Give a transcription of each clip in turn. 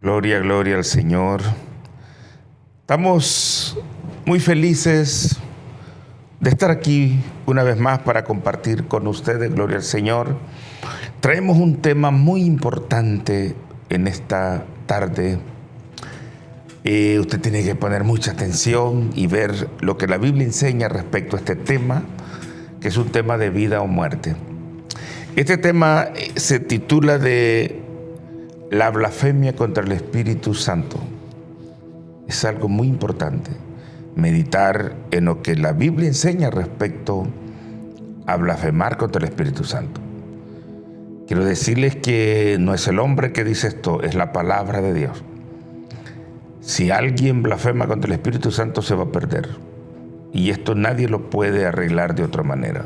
Gloria, gloria al Señor. Estamos muy felices de estar aquí una vez más para compartir con ustedes, gloria al Señor. Traemos un tema muy importante en esta tarde. Usted tiene que poner mucha atención y ver lo que la Biblia enseña respecto a este tema, que es un tema de vida o muerte. Este tema se titula de la blasfemia contra el Espíritu Santo. Es algo muy importante, meditar en lo que la Biblia enseña respecto a blasfemar contra el Espíritu Santo. Quiero decirles que no es el hombre que dice esto, es la palabra de Dios. Si alguien blasfema contra el Espíritu Santo se va a perder. Y esto nadie lo puede arreglar de otra manera.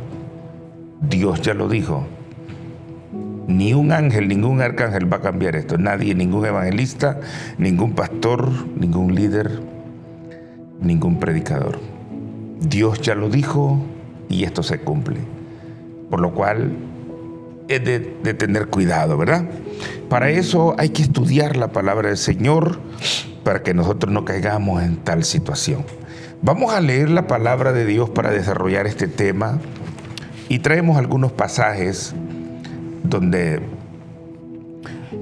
Dios ya lo dijo. Ni un ángel, ningún arcángel va a cambiar esto. Nadie, ningún evangelista, ningún pastor, ningún líder, ningún predicador. Dios ya lo dijo y esto se cumple. Por lo cual es de tener cuidado, ¿verdad? Para eso hay que estudiar la palabra del Señor para que nosotros no caigamos en tal situación. Vamos a leer la palabra de Dios para desarrollar este tema y traemos algunos pasajes donde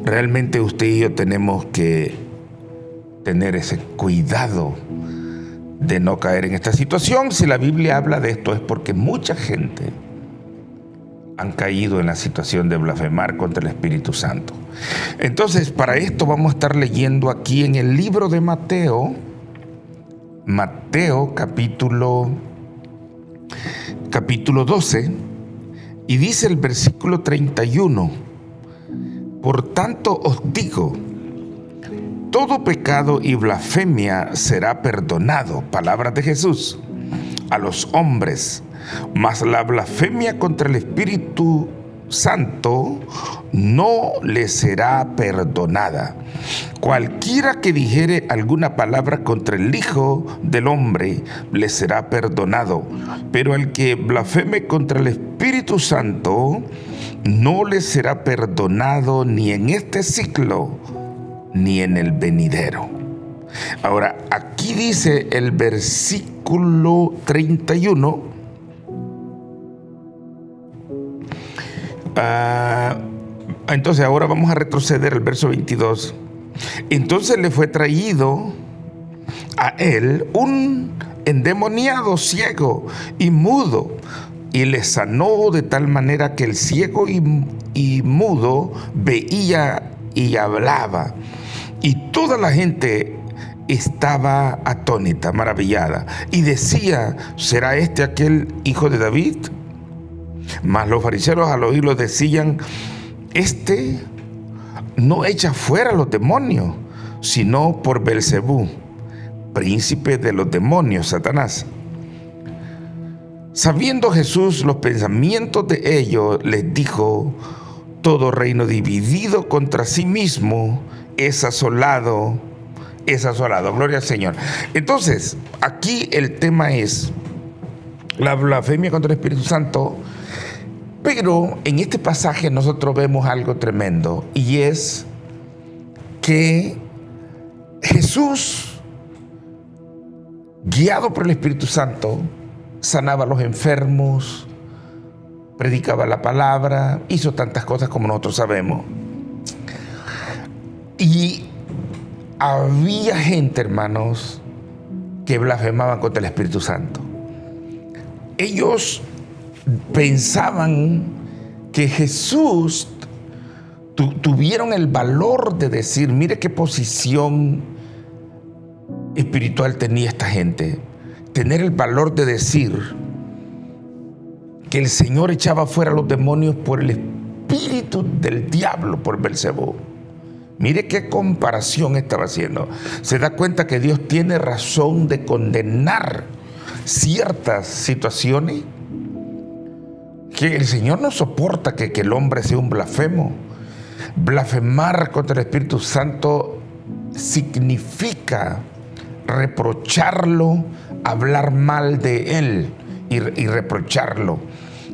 realmente usted y yo tenemos que tener ese cuidado de no caer en esta situación. Si la Biblia habla de esto es porque mucha gente han caído en la situación de blasfemar contra el Espíritu Santo. Entonces, para esto vamos a estar leyendo aquí en el libro de Mateo capítulo 12, y dice el versículo 31, por tanto os digo, todo pecado y blasfemia será perdonado, palabras de Jesús, a los hombres, mas la blasfemia contra el Espíritu Santo no le será perdonada. Cualquiera que dijere alguna palabra contra el Hijo del Hombre le será perdonado, pero el que blasfeme contra el Espíritu Santo no le será perdonado ni en este siglo ni en el venidero. Ahora, aquí dice el versículo 31. Entonces ahora vamos a retroceder al verso 22. Entonces le fue traído a él un endemoniado ciego y mudo, y le sanó de tal manera que el ciego y mudo veía y hablaba, y toda la gente estaba atónita, maravillada, y decía: ¿será este aquel hijo de David? Mas los fariseos al oírlo decían: este no echa fuera los demonios, sino por Beelzebú, príncipe de los demonios, Satanás. Sabiendo Jesús los pensamientos de ellos, les dijo: todo reino dividido contra sí mismo es asolado. Gloria al Señor. Entonces, aquí el tema es la blasfemia contra el Espíritu Santo. Pero en este pasaje nosotros vemos algo tremendo, y es que Jesús, guiado por el Espíritu Santo, sanaba a los enfermos, predicaba la palabra, hizo tantas cosas como nosotros sabemos. Y había gente, hermanos, que blasfemaban contra el Espíritu Santo. Ellos pensaban que Jesús tuvieron el valor de decir: mire qué posición espiritual tenía esta gente, tener el valor de decir que el Señor echaba fuera a los demonios por el espíritu del diablo, por Beelzebú. Mire qué comparación estaba haciendo. Se da cuenta que Dios tiene razón de condenar ciertas situaciones, que el Señor no soporta que el hombre sea un blasfemo. Blasfemar contra el Espíritu Santo significa reprocharlo, hablar mal de Él y reprocharlo.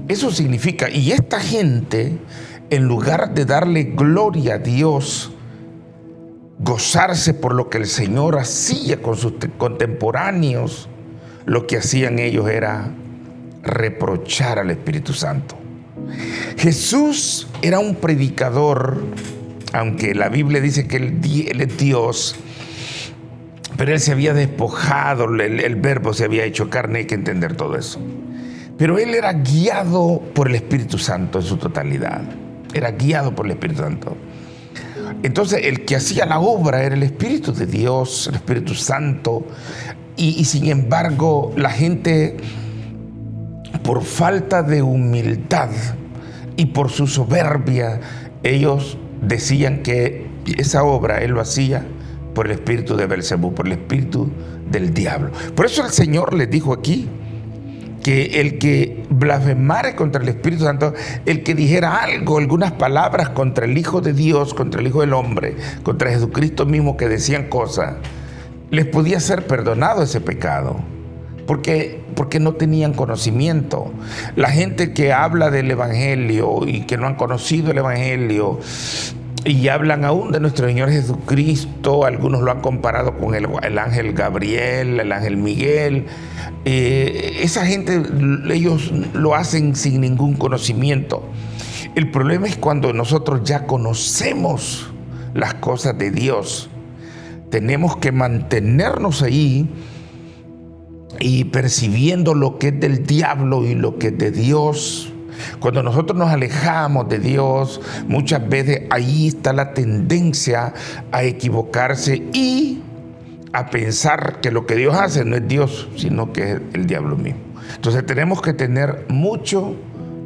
Eso significa, y esta gente, en lugar de darle gloria a Dios, gozarse por lo que el Señor hacía con sus contemporáneos, lo que hacían ellos era reprochar al Espíritu Santo. Jesús era un predicador, aunque la Biblia dice que él es Dios, pero Él se había despojado, el Verbo se había hecho carne, hay que entender todo eso. Pero Él era guiado por el Espíritu Santo en su totalidad, era guiado por el Espíritu Santo. Entonces el que hacía la obra era el Espíritu de Dios, el Espíritu Santo, y sin embargo la gente, por falta de humildad y por su soberbia, ellos decían que esa obra Él lo hacía por el espíritu de Belcebú, por el espíritu del diablo. Por eso el Señor les dijo aquí que el que blasfemara contra el Espíritu Santo, el que dijera algo, algunas palabras contra el Hijo de Dios, contra el Hijo del Hombre, contra Jesucristo mismo, que decían cosas, les podía ser perdonado ese pecado. Porque no tenían conocimiento. La gente que habla del Evangelio y que no han conocido el Evangelio y hablan aún de nuestro Señor Jesucristo, algunos lo han comparado con el ángel Gabriel, el ángel Miguel. Esa gente, ellos lo hacen sin ningún conocimiento. El problema es cuando nosotros ya conocemos las cosas de Dios. Tenemos que mantenernos ahí y percibiendo lo que es del diablo y lo que es de Dios. Cuando nosotros nos alejamos de Dios, muchas veces ahí está la tendencia a equivocarse y a pensar que lo que Dios hace no es Dios, sino que es el diablo mismo. Entonces tenemos que tener mucho,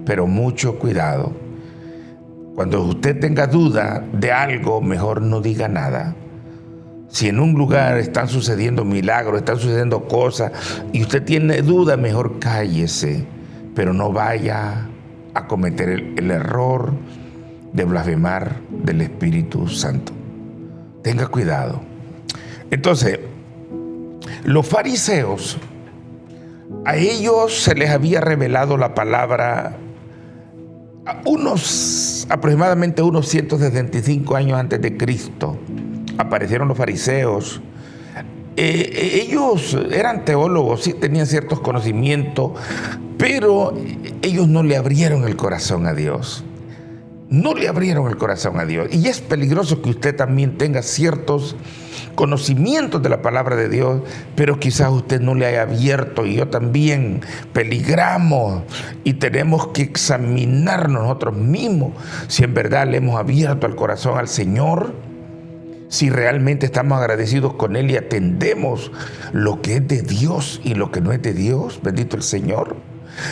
pero mucho cuidado. Cuando usted tenga duda de algo, mejor no diga nada. Si en un lugar están sucediendo milagros, están sucediendo cosas y usted tiene duda, mejor cállese, pero no vaya a cometer el error de blasfemar del Espíritu Santo. Tenga cuidado. Entonces, los fariseos, a ellos se les había revelado la palabra aproximadamente unos 175 años antes de Cristo. Aparecieron los fariseos. Ellos eran teólogos, sí tenían ciertos conocimientos, pero ellos no le abrieron el corazón a Dios. No le abrieron el corazón a Dios. Y es peligroso que usted también tenga ciertos conocimientos de la palabra de Dios, pero quizás usted no le haya abierto, y yo también. Peligramos y tenemos que examinarnos nosotros mismos si en verdad le hemos abierto el corazón al Señor, si realmente estamos agradecidos con Él y atendemos lo que es de Dios y lo que no es de Dios. Bendito el Señor.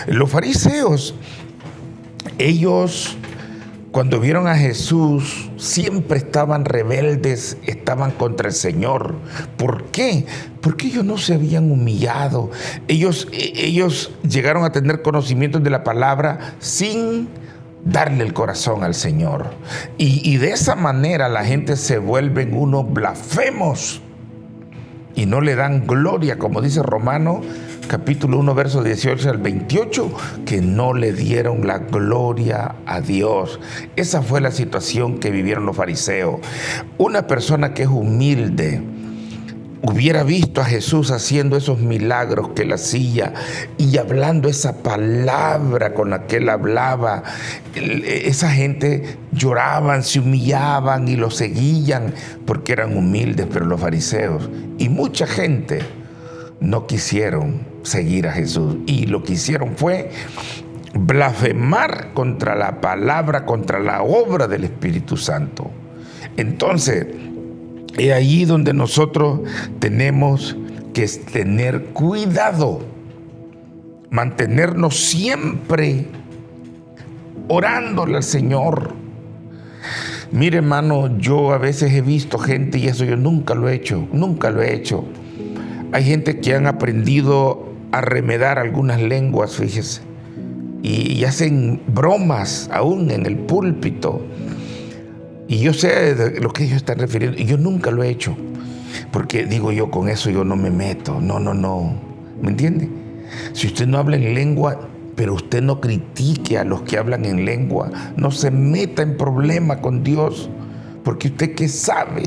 Los fariseos, ellos cuando vieron a Jesús siempre estaban rebeldes, estaban contra el Señor. ¿Por qué? Porque ellos no se habían humillado. Ellos llegaron a tener conocimientos de la palabra sin darle el corazón al Señor. Y de esa manera la gente se vuelven unos blasfemos y no le dan gloria, como dice Romanos capítulo 1, versos 18 al 28, que no le dieron la gloria a Dios. Esa fue la situación que vivieron los fariseos. Una persona que es humilde hubiera visto a Jesús haciendo esos milagros que Él hacía y hablando esa palabra con la que Él hablaba. Esa gente lloraban, se humillaban y lo seguían porque eran humildes. Pero los fariseos y mucha gente no quisieron seguir a Jesús, y lo que hicieron fue blasfemar contra la palabra, contra la obra del Espíritu Santo. Entonces, es ahí donde nosotros tenemos que tener cuidado, mantenernos siempre orándole al Señor. Mire, hermano, yo a veces he visto gente, y eso yo nunca lo he hecho. Hay gente que han aprendido a remedar algunas lenguas, fíjese, y hacen bromas aún en el púlpito. Y yo sé de lo que ellos están refiriendo, y yo nunca lo he hecho, porque digo yo, con eso yo no me meto. No. ¿Me entiende? Si usted no habla en lengua, pero usted no critique a los que hablan en lengua, no se meta en problema con Dios, porque usted ¿qué sabe?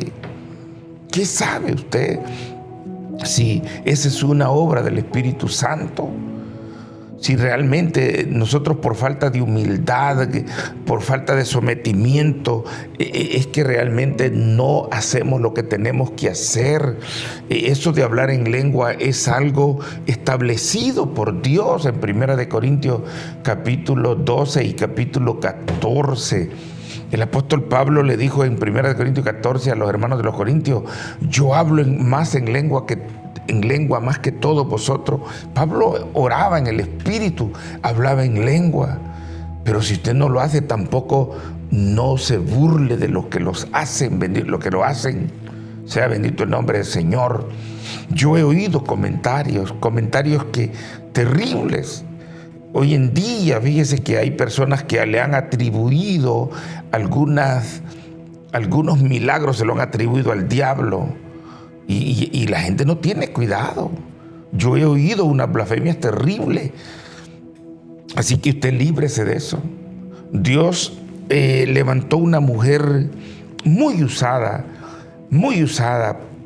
¿Qué sabe usted si esa es una obra del Espíritu Santo? Si realmente nosotros, por falta de humildad, por falta de sometimiento, es que realmente no hacemos lo que tenemos que hacer. Eso de hablar en lengua es algo establecido por Dios en 1 Corintios capítulo 12 y capítulo 14. El apóstol Pablo le dijo en 1 Corintios 14 a los hermanos de los Corintios: yo hablo más en lengua más que todos vosotros. Pablo oraba en el Espíritu, hablaba en lengua. Pero si usted no lo hace, tampoco no se burle de los que los hacen, lo que lo hacen. Sea bendito el nombre del Señor. Yo he oído comentarios que terribles. Hoy en día, fíjese que hay personas que le han atribuido algunos milagros, se lo han atribuido al diablo. Y la gente no tiene cuidado. Yo he oído unas blasfemias terribles. Así que usted líbrese de eso. Dios levantó una mujer muy usada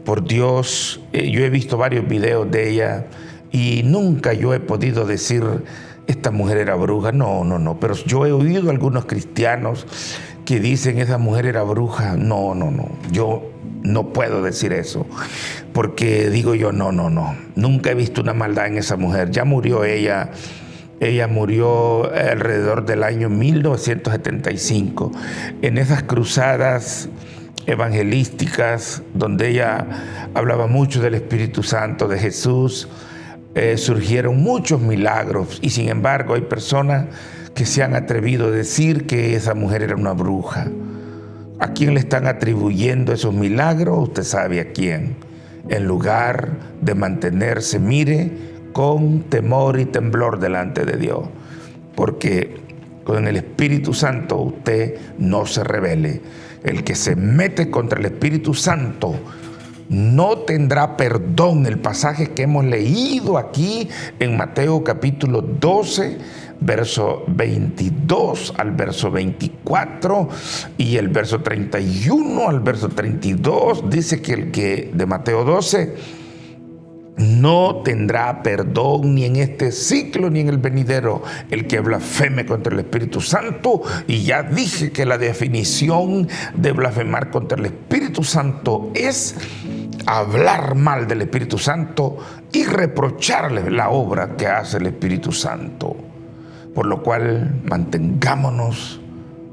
por Dios. Yo he visto varios videos de ella y nunca yo he podido decir: esta mujer era bruja. No. Pero yo he oído a algunos cristianos que dicen: esa mujer era bruja. No. Yo no puedo decir eso, porque digo yo, no. Nunca he visto una maldad en esa mujer. Ya murió ella. Ella murió alrededor del año 1975 en esas cruzadas evangelísticas donde ella hablaba mucho del Espíritu Santo, de Jesús. Surgieron muchos milagros y sin embargo hay personas que se han atrevido a decir que esa mujer era una bruja. ¿A quién le están atribuyendo esos milagros? Usted sabe a quién. En lugar de mantenerse, mire, con temor y temblor delante de Dios. Porque con el Espíritu Santo usted no se rebele. El que se mete contra el Espíritu Santo no tendrá perdón. El pasaje que hemos leído aquí en Mateo capítulo 12, verso 22 al verso 24 y el verso 31 al verso 32, dice que el que de Mateo 12 no tendrá perdón ni en este ciclo ni en el venidero el que blasfeme contra el Espíritu Santo. Y ya dije que la definición de blasfemar contra el Espíritu Santo es hablar mal del Espíritu Santo y reprocharle la obra que hace el Espíritu Santo. Por lo cual mantengámonos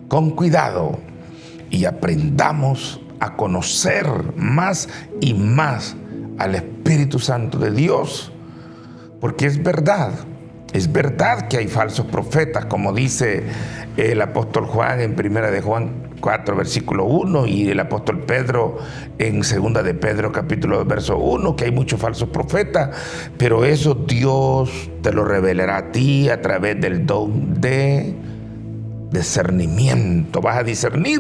con cuidado y aprendamos a conocer más y más al Espíritu Santo de Dios, porque es verdad que hay falsos profetas, como dice el apóstol Juan en 1 de Juan 4, versículo 1, y el apóstol Pedro en 2 de Pedro, capítulo 2, verso 1, que hay muchos falsos profetas, pero eso Dios te lo revelará a ti a través del don de discernimiento. Vas a discernir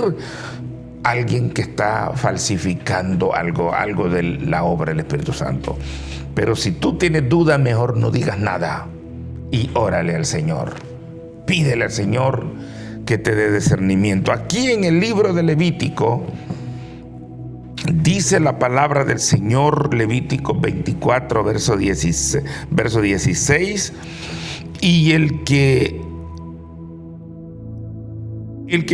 alguien que está falsificando algo de la obra del Espíritu Santo. Pero si tú tienes duda, mejor no digas nada y órale al Señor. Pídele al Señor que te dé discernimiento. Aquí en el libro de Levítico dice la palabra del Señor, Levítico 24, verso 16, y el que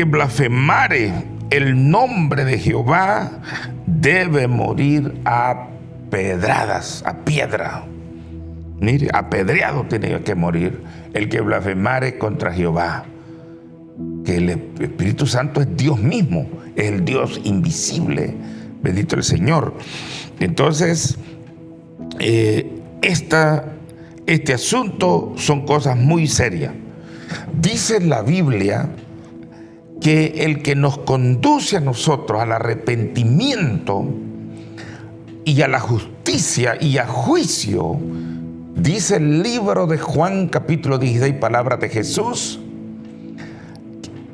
blasfemare el nombre de Jehová debe morir a pedradas, a piedra. Mire, apedreado tiene que morir el que blasfemare contra Jehová. Que el Espíritu Santo es Dios mismo, es el Dios invisible. Bendito el Señor. Entonces, este asunto son cosas muy serias. Dice la Biblia que el que nos conduce a nosotros al arrepentimiento y a la justicia y a juicio, dice el libro de Juan capítulo 16, palabras de Jesús,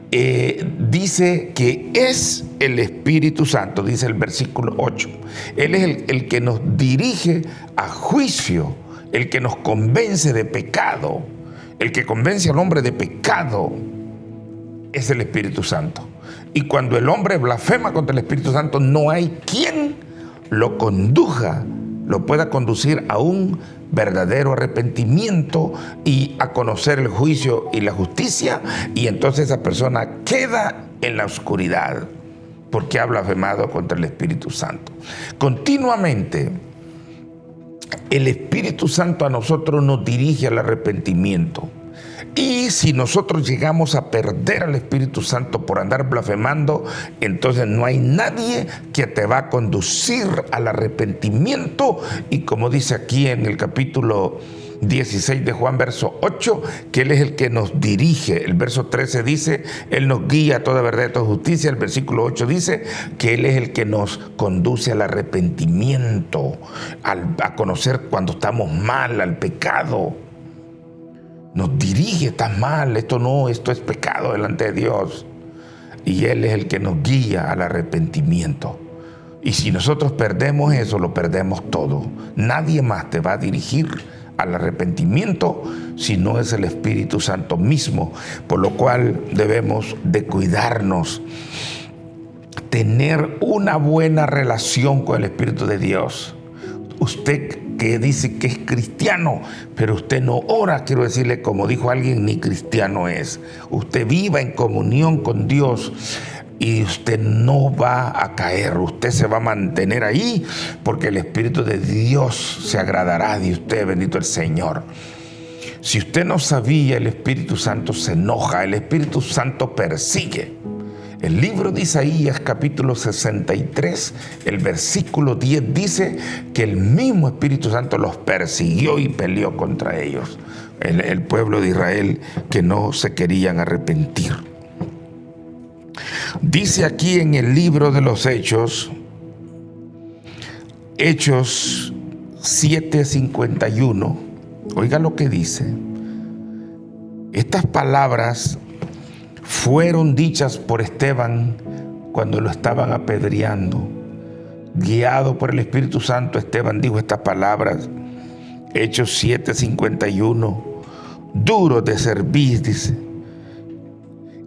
dice que es el Espíritu Santo, dice el versículo 8. Él es el que nos dirige a juicio, el que nos convence de pecado, el que convence al hombre de pecado. Es el Espíritu Santo. Y cuando el hombre blasfema contra el Espíritu Santo, no hay quien lo conduja, lo pueda conducir a un verdadero arrepentimiento y a conocer el juicio y la justicia, y entonces esa persona queda en la oscuridad porque ha blasfemado contra el Espíritu Santo. Continuamente, el Espíritu Santo a nosotros nos dirige al arrepentimiento. Y si nosotros llegamos a perder al Espíritu Santo por andar blasfemando, entonces no hay nadie que te va a conducir al arrepentimiento. Y como dice aquí en el capítulo 16 de Juan, verso 8, que Él es el que nos dirige. El verso 13 dice, Él nos guía a toda verdad y a toda justicia. El versículo 8 dice que Él es el que nos conduce al arrepentimiento, a conocer cuando estamos mal, al pecado. Nos dirige, estás mal, esto no, esto es pecado delante de Dios. Y Él es el que nos guía al arrepentimiento. Y si nosotros perdemos eso, lo perdemos todo. Nadie más te va a dirigir al arrepentimiento si no es el Espíritu Santo mismo. Por lo cual debemos de cuidarnos, tener una buena relación con el Espíritu de Dios. Usted que dice que es cristiano, pero usted no ora, quiero decirle, como dijo alguien, ni cristiano es. Usted viva en comunión con Dios y usted no va a caer, usted se va a mantener ahí porque el Espíritu de Dios se agradará de usted, bendito el Señor. Si usted no sabía, el Espíritu Santo se enoja, el Espíritu Santo persigue. El libro de Isaías, capítulo 63, el versículo 10 dice que el mismo Espíritu Santo los persiguió y peleó contra ellos, el pueblo de Israel que no se querían arrepentir. Dice aquí en el libro de los Hechos 7:51, oiga lo que dice. Estas palabras fueron dichas por Esteban cuando lo estaban apedreando. Guiado por el Espíritu Santo, Esteban dijo estas palabras. Hechos 7:51. Duros de cerviz, dice,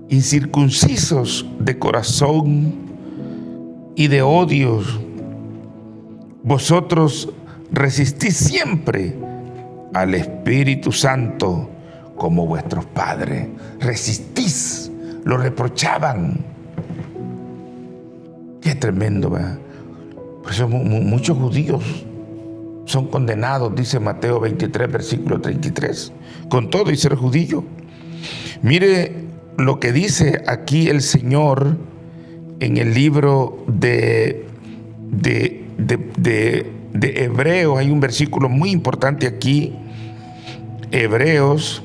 incircuncisos de corazón y de odios, vosotros resistís siempre al Espíritu Santo como vuestros padres. Resistís, lo reprochaban. Qué tremendo, ¿verdad? Por eso muchos judíos son condenados, dice Mateo 23, versículo 33, con todo y ser judío. Mire lo que dice aquí el Señor en el libro de Hebreos. Hay un versículo muy importante aquí, Hebreos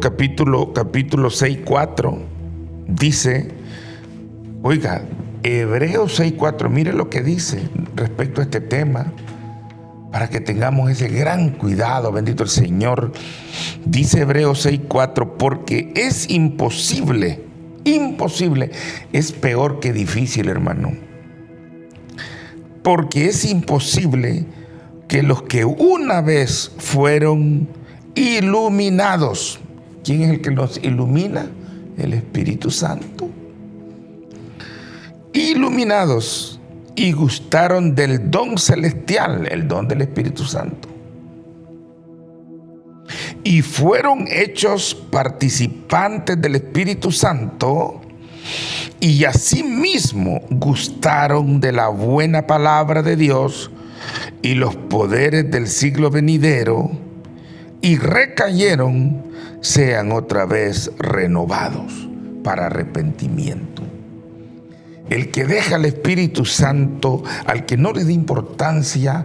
capítulo 6:4 dice, oiga, Hebreos 6:4, mire lo que dice respecto a este tema, para que tengamos ese gran cuidado, bendito el Señor. Dice Hebreos 6:4, porque es imposible, es peor que difícil, hermano, porque es imposible que los que una vez fueron iluminados, ¿quién es el que nos ilumina? El Espíritu Santo. Iluminados y gustaron del don celestial, el don del Espíritu Santo, y fueron hechos participantes del Espíritu Santo, y asimismo gustaron de la buena palabra de Dios y los poderes del siglo venidero, y recayeron, sean otra vez renovados para arrepentimiento. El que deja al Espíritu Santo, al que no le da importancia,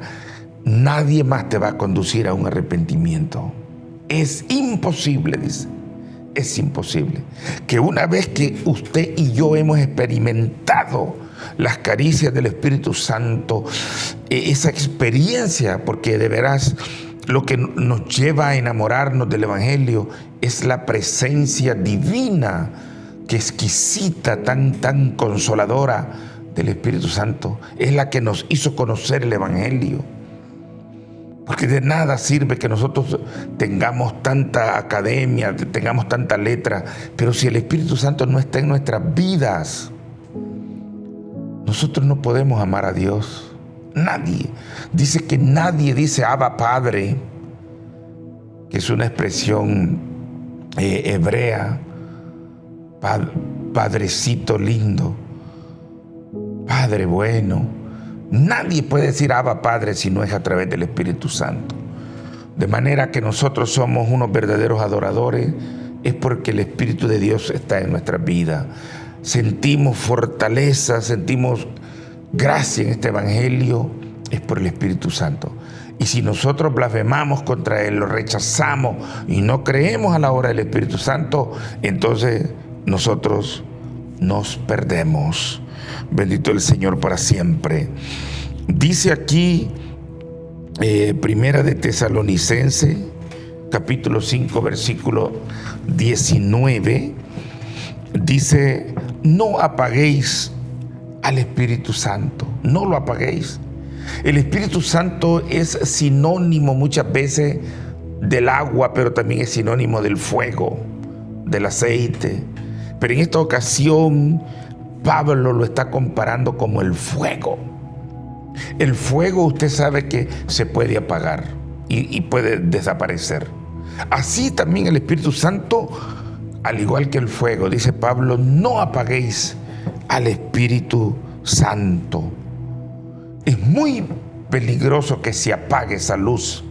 nadie más te va a conducir a un arrepentimiento. Es imposible, dice, es imposible que una vez que usted y yo hemos experimentado las caricias del Espíritu Santo, esa experiencia, porque de veras lo que nos lleva a enamorarnos del Evangelio es la presencia divina, que exquisita, tan consoladora del Espíritu Santo, es la que nos hizo conocer el Evangelio. Porque de nada sirve que nosotros tengamos tanta academia, tengamos tanta letra, pero si el Espíritu Santo no está en nuestras vidas, nosotros no podemos amar a Dios. Nadie. Dice que nadie dice Abba Padre, que es una expresión hebrea, padrecito lindo, Padre bueno. Nadie puede decir Abba Padre si no es a través del Espíritu Santo. De manera que nosotros somos unos verdaderos adoradores, es porque el Espíritu de Dios está en nuestra vida. Sentimos fortaleza, sentimos gracia en este Evangelio, es por el Espíritu Santo. Y si nosotros blasfemamos contra Él, lo rechazamos y no creemos a la obra del Espíritu Santo, entonces nosotros nos perdemos. Bendito el Señor para siempre. Dice aquí, Primera de Tesalonicenses, capítulo 5, versículo 19, dice: no apaguéis al Espíritu Santo, no lo apaguéis. El Espíritu Santo es sinónimo muchas veces del agua, pero también es sinónimo del fuego, del aceite. Pero en esta ocasión Pablo lo está comparando como el fuego. El fuego, usted sabe que se puede apagar y puede desaparecer. Así también el Espíritu Santo, al igual que el fuego, dice Pablo, no apaguéis al Espíritu Santo. Es muy peligroso que se apague esa luz.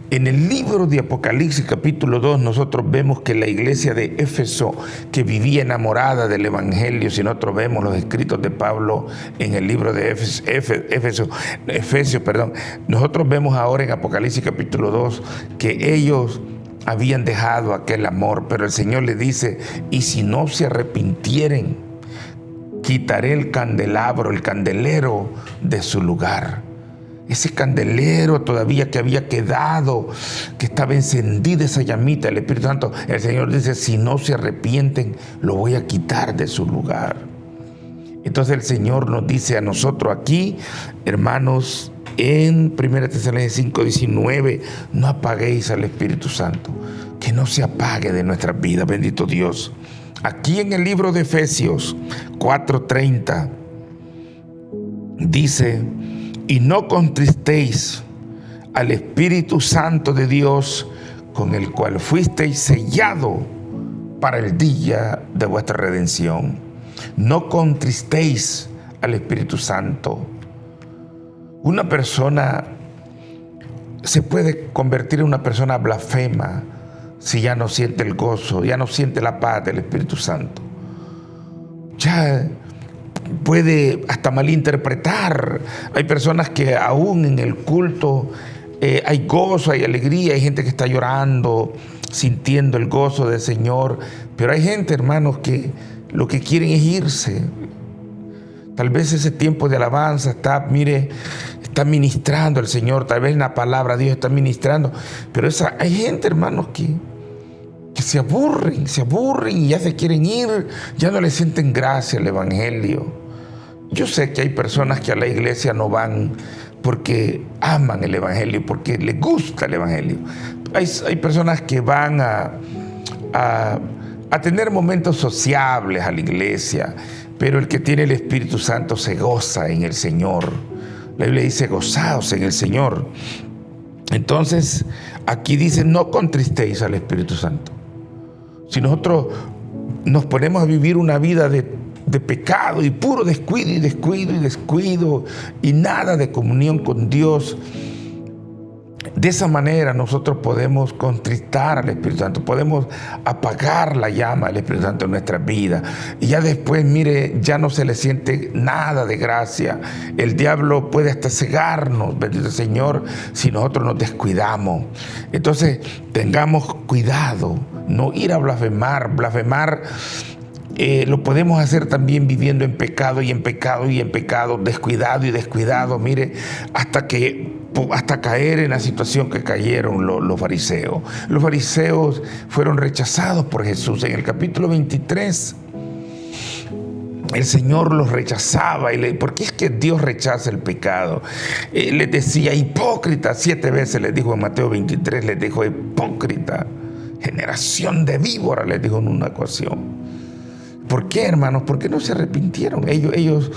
En el libro de Apocalipsis capítulo 2 nosotros vemos que la iglesia de Éfeso, que vivía enamorada del Evangelio, si nosotros vemos los escritos de Pablo en el libro de Efesios, nosotros vemos ahora en Apocalipsis capítulo 2 que ellos habían dejado aquel amor, pero el Señor les dice: y si no se arrepintieren, quitaré el candelabro, el candelero de su lugar. Ese candelero todavía que había quedado, que estaba encendida esa llamita del Espíritu Santo, el Señor dice: si no se arrepienten, lo voy a quitar de su lugar. Entonces el Señor nos dice a nosotros aquí, hermanos, en 1 Tesalonicenses 5:19, no apaguéis al Espíritu Santo, que no se apague de nuestras vidas, bendito Dios. Aquí en el libro de Efesios 4:30 dice: y no contristéis al Espíritu Santo de Dios, con el cual fuisteis sellado para el día de vuestra redención. No contristéis al Espíritu Santo. Una persona se puede convertir en una persona blasfema si ya no siente el gozo, ya no siente la paz del Espíritu Santo. Ya puede hasta malinterpretar. Hay personas que aún en el culto hay gozo, hay alegría, hay gente que está llorando, sintiendo el gozo del Señor, pero hay gente, hermanos, que lo que quieren es irse. Tal vez ese tiempo de alabanza está ministrando el Señor, tal vez en la palabra de Dios está ministrando, pero hay gente, hermanos, que se aburren y ya se quieren ir, ya no le sienten gracia al Evangelio. Yo sé que hay personas que a la iglesia no van porque aman el Evangelio, porque les gusta el Evangelio. Hay personas que van a tener momentos sociables a la iglesia, pero el que tiene el Espíritu Santo se goza en el Señor. La Biblia dice: gozaos en el Señor. Entonces, aquí dice: no contristéis al Espíritu Santo. Si nosotros nos ponemos a vivir una vida de pecado y puro descuido y nada de comunión con Dios, de esa manera nosotros podemos contristar al Espíritu Santo, podemos apagar la llama del Espíritu Santo en nuestra vida. Y ya después, ya no se le siente nada de gracia. El diablo puede hasta cegarnos, bendito Señor, si nosotros nos descuidamos. Entonces, tengamos cuidado, no ir a blasfemar. Lo podemos hacer también viviendo en pecado, descuidado, hasta caer en la situación que cayeron los fariseos. Los fariseos fueron rechazados por Jesús. En el capítulo 23, el Señor los rechazaba. Porque es que Dios rechaza el pecado. Les decía: hipócrita, 7 veces les dijo en Mateo 23, les dijo: hipócrita, generación de víbora, les dijo en una ocasión. ¿Por qué, hermanos? ¿Por qué no se arrepintieron? Ellos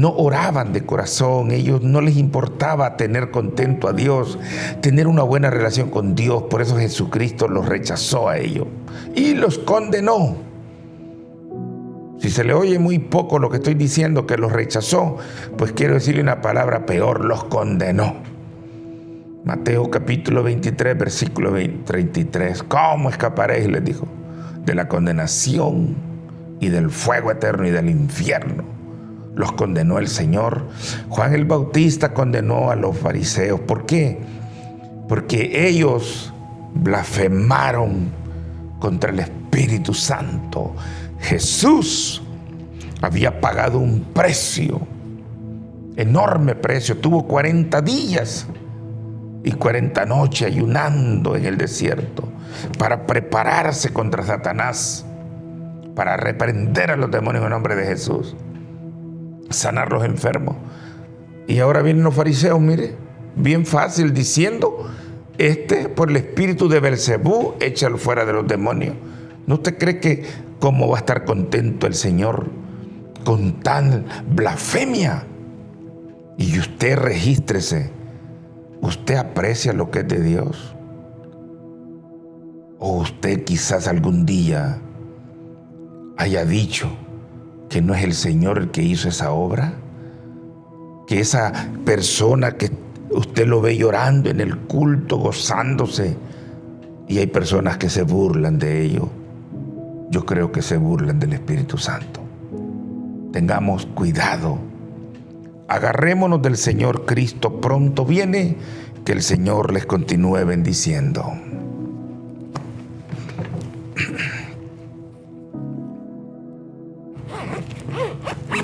no oraban de corazón, ellos no les importaba tener contento a Dios, tener una buena relación con Dios. Por eso Jesucristo los rechazó a ellos y los condenó. Si se le oye muy poco lo que estoy diciendo, que los rechazó, pues quiero decirle una palabra peor: los condenó. Mateo capítulo 23, versículo 33. ¿Cómo escaparéis?, les dijo, de la condenación y del fuego eterno y del infierno. Los condenó el Señor. Juan el Bautista condenó a los fariseos. ¿Por qué? Porque ellos blasfemaron contra el Espíritu Santo. Jesús había pagado un precio, enorme precio. Tuvo 40 días y 40 noches ayunando en el desierto para prepararse contra Satanás, para reprender a los demonios en nombre de Jesús, sanar los enfermos. Y ahora vienen los fariseos, mire, bien fácil, diciendo: por el espíritu de Belcebú, échalo fuera de los demonios. ¿No usted cree que cómo va a estar contento el Señor con tal blasfemia? Y usted regístrese. ¿Usted aprecia lo que es de Dios? ¿O usted quizás algún día haya dicho que no es el Señor el que hizo esa obra? Que esa persona que usted lo ve llorando en el culto, gozándose, y hay personas que se burlan de ello. Yo creo que se burlan del Espíritu Santo. Tengamos cuidado. Agarrémonos del Señor Cristo. Pronto viene. Que el Señor les continúe bendiciendo.